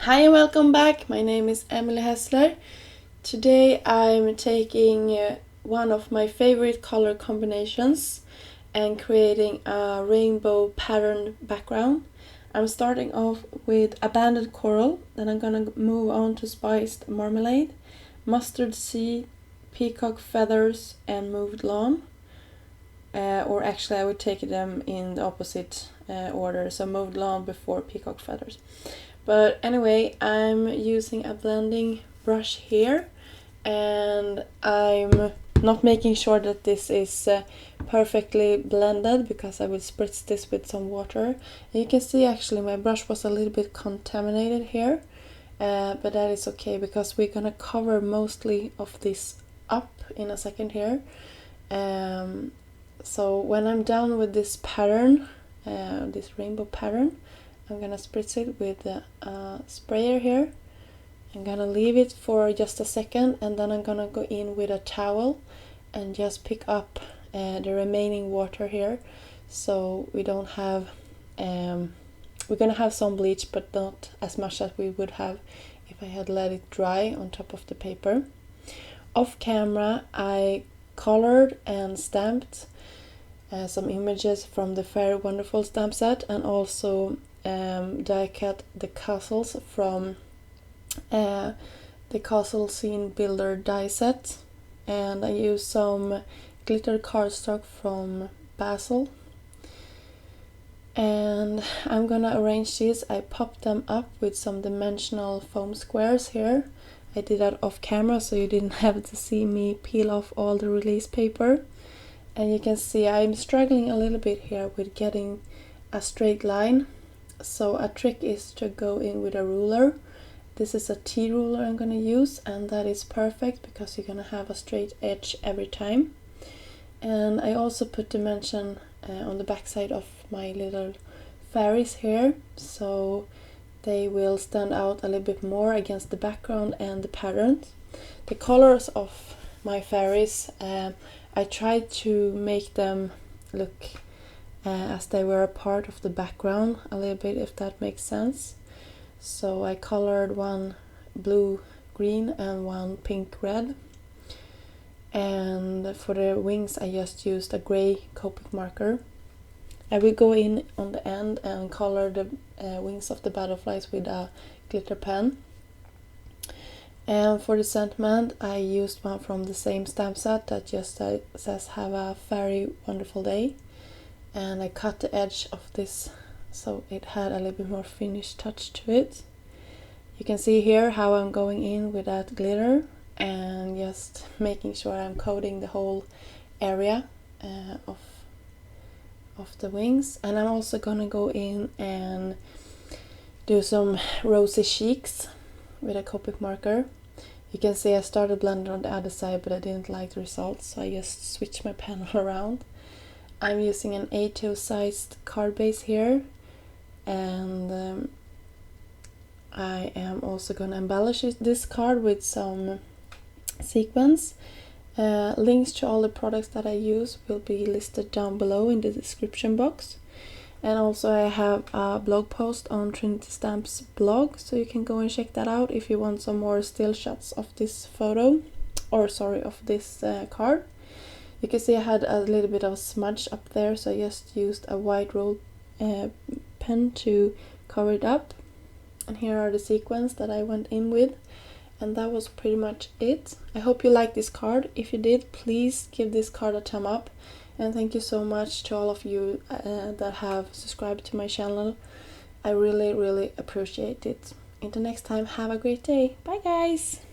Hi and welcome back. My name is Emelie Hessler. Today I'm taking one of my favorite color combinations and creating a rainbow pattern background. I'm starting off with abandoned coral, then I'm gonna move on to spiced marmalade, mustard seed, peacock feathers, and moved lawn. Or actually I would take them in the opposite order, so moved lawn before peacock feathers. But anyway, I'm using a blending brush here, and I'm not making sure that this is perfectly blended because I will spritz this with some water. And you can see actually my brush was a little bit contaminated here, but that is okay because we're gonna cover mostly of this up in a second here. So when I'm done with this pattern, this rainbow pattern, I'm gonna spritz it with a sprayer here. I'm gonna leave it for just a second, and then I'm gonna go in with a towel and just pick up the remaining water here, so we don't have we're gonna have some bleach, but not as much as we would have if I had let it dry on top of the paper. Off camera I colored and stamped some images from the Very Wonderful stamp set, and also die cut the castles from the castle scene builder die set, and I used some glitter cardstock from Basel. And I'm gonna arrange these. I popped them up with some dimensional foam squares here. I did that off camera so you didn't have to see me peel off all the release paper. And you can see I'm struggling a little bit here with getting a straight line. So a trick is to go in with a ruler. This is a T ruler I'm going to use, and that is perfect because you're going to have a straight edge every time. And I also put dimension on the back side of my little fairies here, so they will stand out a little bit more against the background and the patterns. The colors of my fairies, I tried to make them look as they were a part of the background a little bit, if that makes sense. So I colored one blue green and one pink red, and for the wings I just used a gray Copic marker. I will go in on the end and color the wings of the butterflies with a glitter pen. And for the sentiment I used one from the same stamp set that just says have a very wonderful day. And I cut the edge of this so it had a little bit more finished touch to it. You can see here how I'm going in with that glitter and just making sure I'm coating the whole area of the wings. And I'm also gonna go in and do some rosy cheeks with a Copic marker. You can see I started blending on the other side, but I didn't like the results, so I just switched my panel around. I'm using an A2 sized card base here, and I am also going to embellish this card with some sequins. Links to all the products that I use will be listed down below in the description box. And also I have a blog post on Trinity Stamps blog, so you can go and check that out if you want some more still shots of this photo, or sorry, of this card. You can see I had a little bit of smudge up there, so I just used a white roll pen to cover it up. And here are the sequins that I went in with, and that was pretty much it. I hope you liked this card. If you did, please give this card a thumb up. And thank you so much to all of you that have subscribed to my channel. I really appreciate it. Until next time, have a great day. Bye guys!